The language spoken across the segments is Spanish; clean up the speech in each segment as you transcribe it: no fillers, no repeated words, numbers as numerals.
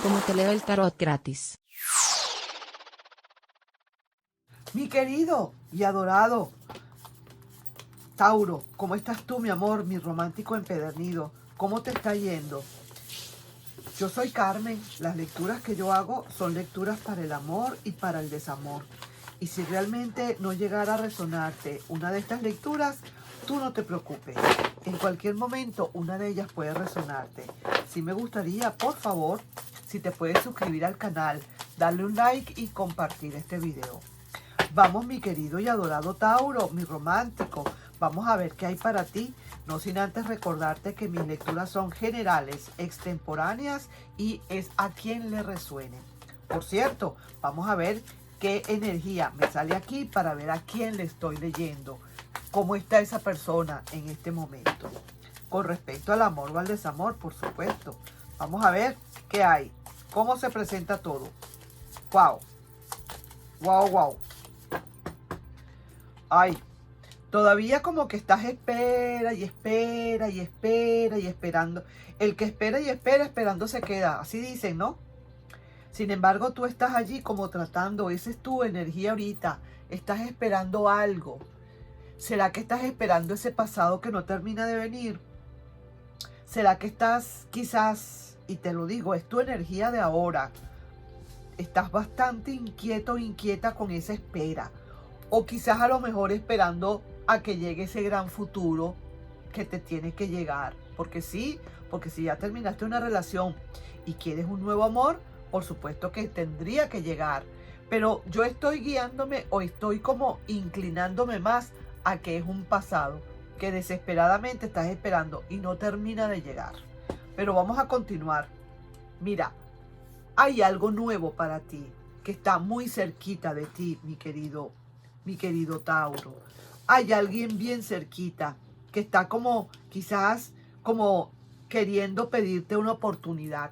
como te leo el tarot gratis. Mi querido y adorado Tauro, ¿cómo estás tú, mi amor, mi romántico empedernido? ¿Cómo te está yendo? Yo soy Carmen. Las lecturas que yo hago son lecturas para el amor y para el desamor. Y si realmente no llegara a resonarte una de estas lecturas, tú no te preocupes. En cualquier momento una de ellas puede resonarte. Sí me gustaría, por favor, si te puedes suscribir al canal, darle un like y compartir este video. Vamos, mi querido y adorado Tauro, mi romántico, vamos a ver qué hay para ti. No sin antes recordarte que mis lecturas son generales, extemporáneas y es a quien le resuene. Por cierto, vamos a ver qué energía me sale aquí para ver a quién le estoy leyendo. Cómo está esa persona en este momento. Con respecto al amor o al desamor, por supuesto. Vamos a ver qué hay. Cómo se presenta todo. Wow. Wow, wow. Ay, todavía como que estás espera y espera y espera y esperando. El que espera y espera, esperando se queda. Así dicen, ¿no? Sin embargo, tú estás allí como tratando. Esa es tu energía ahorita. Estás esperando algo. ¿Será que estás esperando ese pasado que no termina de venir? ¿Será que estás quizás, y te lo digo, es tu energía de ahora? Estás bastante inquieto o inquieta con esa espera. O quizás a lo mejor esperando a que llegue ese gran futuro que te tiene que llegar. Porque sí, porque si ya terminaste una relación y quieres un nuevo amor, por supuesto que tendría que llegar. Pero yo estoy guiándome o estoy como inclinándome más a que es un pasado que desesperadamente estás esperando y no termina de llegar. Pero vamos a continuar. Mira, hay algo nuevo para ti que está muy cerquita de ti, mi querido Tauro. Hay alguien bien cerquita que está como quizás como queriendo pedirte una oportunidad.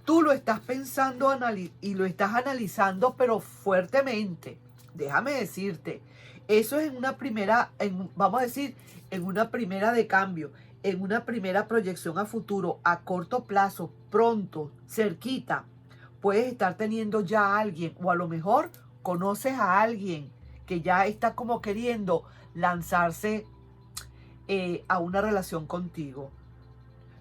Tú lo estás pensando y lo estás analizando, pero fuertemente. Déjame decirte, eso es en una primera, vamos a decir, en una primera de cambio, en una primera proyección a futuro, a corto plazo, pronto, cerquita. Puedes estar teniendo ya a alguien o a lo mejor conoces a alguien que ya está como queriendo lanzarse a una relación contigo.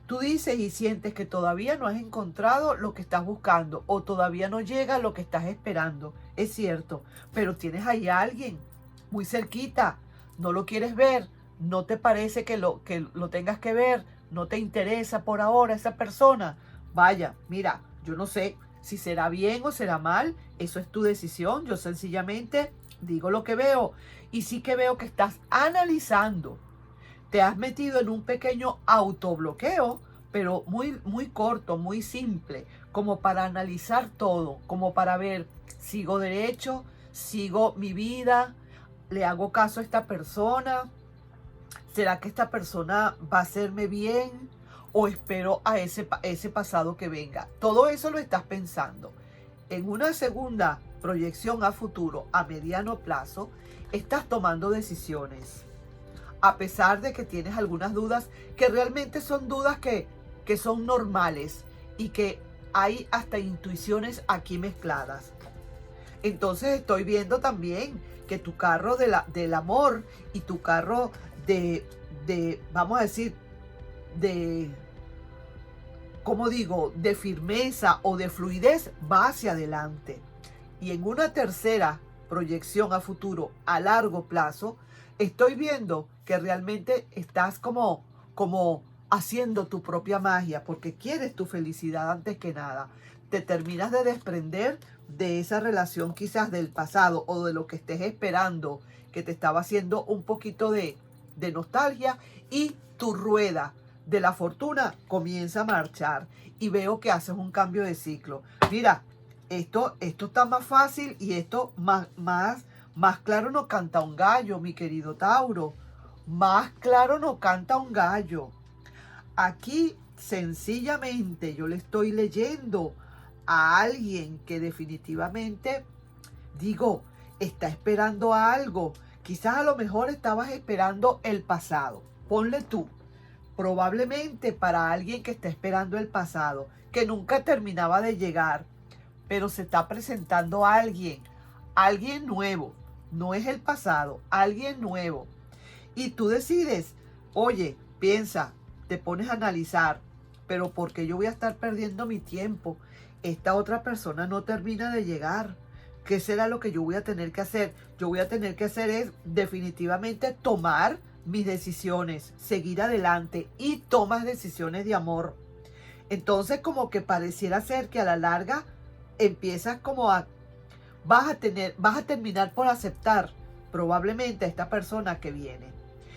Tú dices y sientes que todavía no has encontrado lo que estás buscando o todavía no llega lo que estás esperando. Es cierto, pero tienes ahí a alguien muy cerquita. No lo quieres ver, no te parece que lo tengas que ver, no te interesa por ahora esa persona. Vaya, mira, yo no sé si será bien o será mal, eso es tu decisión. Yo sencillamente digo lo que veo y sí que veo que estás analizando. Te has metido en un pequeño autobloqueo, pero muy, muy corto, muy simple, como para analizar todo, como para ver, sigo derecho, sigo mi vida, le hago caso a esta persona, ¿será que esta persona va a hacerme bien? ¿O espero a ese pasado que venga? Todo eso lo estás pensando. En una segunda proyección a futuro, a mediano plazo, estás tomando decisiones. A pesar de que tienes algunas dudas que realmente son dudas que son normales y que hay hasta intuiciones aquí mezcladas. Entonces estoy viendo también que tu carro del amor y tu carro vamos a decir, como digo, de firmeza o de fluidez va hacia adelante. Y en una tercera proyección a futuro, a largo plazo, estoy viendo que realmente estás como haciendo tu propia magia, porque quieres tu felicidad antes que nada. Te terminas de desprender de esa relación quizás del pasado o de lo que estés esperando, que te estaba haciendo un poquito de nostalgia, y tu rueda de la fortuna comienza a marchar y veo que haces un cambio de ciclo. Mira, esto está más fácil y esto más claro no canta un gallo, mi querido Tauro. Más claro no canta un gallo. Aquí sencillamente yo le estoy leyendo a alguien que definitivamente, digo, está esperando algo. Quizás a lo mejor estabas esperando el pasado. Ponle tú. Probablemente para alguien que está esperando el pasado, que nunca terminaba de llegar, pero se está presentando alguien nuevo, no es el pasado, alguien nuevo. Y tú decides, oye, piensa, te pones a analizar, pero ¿por qué yo voy a estar perdiendo mi tiempo? Esta otra persona no termina de llegar. ¿Qué será lo que yo voy a tener que hacer? Yo voy a tener que hacer es definitivamente tomar mis decisiones, seguir adelante y tomas decisiones de amor. Entonces como que pareciera ser que a la larga empiezas como a, vas a terminar por aceptar probablemente a esta persona que viene.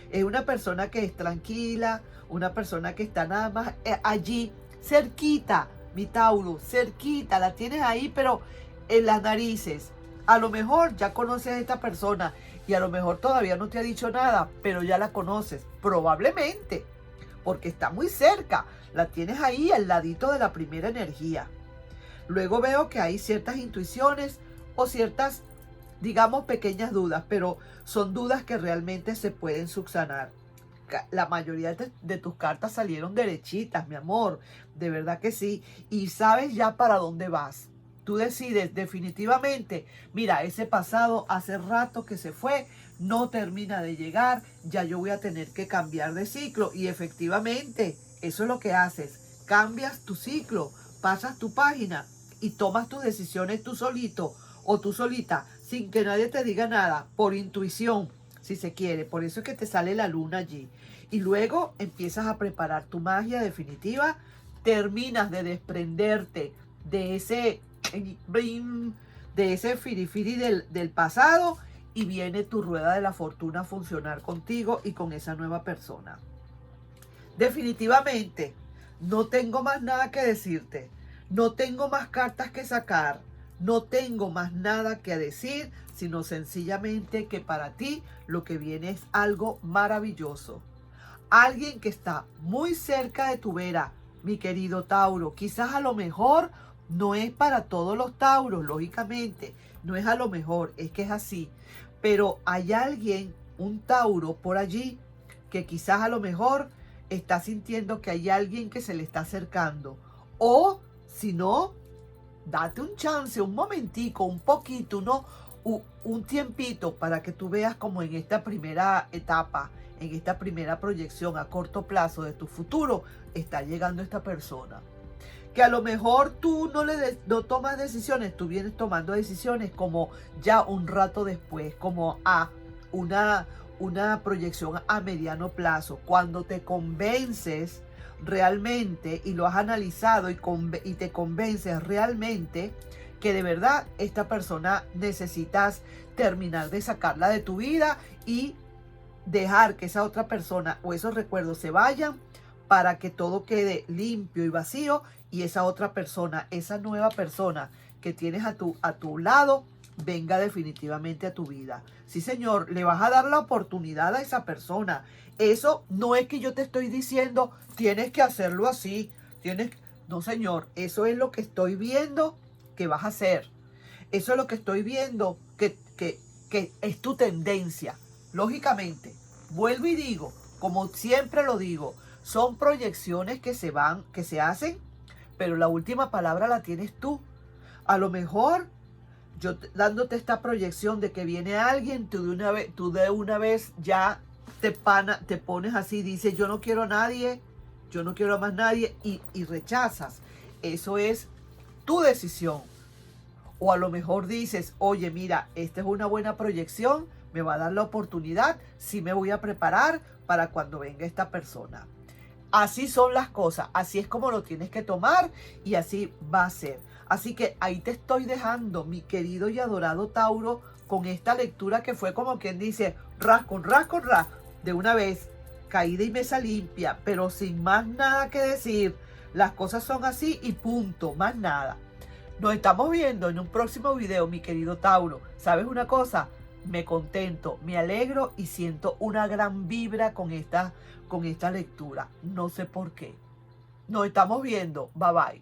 Es una persona que es tranquila, una persona que está nada más allí, cerquita, mi Tauro, cerquita, la tienes ahí, pero en las narices. A lo mejor ya conoces a esta persona y a lo mejor todavía no te ha dicho nada, pero ya la conoces, probablemente, porque está muy cerca, la tienes ahí al ladito de la primera energía. Luego veo que hay ciertas intuiciones o ciertas, digamos, pequeñas dudas, pero son dudas que realmente se pueden subsanar. La mayoría de tus cartas salieron derechitas, mi amor, de verdad que sí, y sabes ya para dónde vas. Tú decides definitivamente, mira, ese pasado hace rato que se fue, no termina de llegar, ya yo voy a tener que cambiar de ciclo. Y efectivamente, eso es lo que haces, cambias tu ciclo, pasas tu página y tomas tus decisiones tú solito o tú solita, sin que nadie te diga nada, por intuición, si se quiere. Por eso es que te sale la luna allí. Y luego empiezas a preparar tu magia definitiva, terminas de desprenderte de ese firifiri del pasado y viene tu rueda de la fortuna a funcionar contigo y con esa nueva persona. Definitivamente, no tengo más nada que decirte, no tengo más cartas que sacar, no tengo más nada que decir, sino sencillamente que para ti lo que viene es algo maravilloso. Alguien que está muy cerca de tu vera, mi querido Tauro. Quizás a lo mejor no es para todos los Tauros, lógicamente. No es a lo mejor, es que es así. Pero hay alguien, un Tauro por allí, que quizás a lo mejor está sintiendo que hay alguien que se le está acercando. O si no, date un chance, un momentico, un poquito, un tiempito para que tú veas como en esta primera etapa, en esta primera proyección a corto plazo de tu futuro, está llegando esta persona. Que a lo mejor tú no tomas decisiones, tú vienes tomando decisiones como ya un rato después, como a una proyección a mediano plazo. Cuando te convences realmente y lo has analizado y te convences realmente que de verdad esta persona necesitas terminar de sacarla de tu vida y dejar que esa otra persona o esos recuerdos se vayan para que todo quede limpio y vacío y esa otra persona, esa nueva persona que tienes a tu lado, venga definitivamente a tu vida. Sí, señor, le vas a dar la oportunidad a esa persona. Eso no es que yo te estoy diciendo, tienes que hacerlo así, no, señor, eso es lo que estoy viendo que vas a hacer. Eso es lo que estoy viendo que es tu tendencia. Lógicamente, vuelvo y digo, como siempre lo digo, son proyecciones que se hacen, pero la última palabra la tienes tú. A lo mejor yo dándote esta proyección de que viene alguien, tú de una vez ya te pones así, dices, yo no quiero a nadie, yo no quiero a más nadie, y rechazas. Eso es tu decisión. O a lo mejor dices, oye, mira, esta es una buena proyección, me va a dar la oportunidad, sí me voy a preparar para cuando venga esta persona. Así son las cosas, así es como lo tienes que tomar y así va a ser. Así que ahí te estoy dejando, mi querido y adorado Tauro, con esta lectura que fue como quien dice, ras con ras con ras, de una vez, caída y mesa limpia, pero sin más nada que decir. Las cosas son así y punto, más nada. Nos estamos viendo en un próximo video, mi querido Tauro. ¿Sabes una cosa? Me contento, me alegro y siento una gran vibra con esta lectura. No sé por qué. Nos estamos viendo. Bye bye.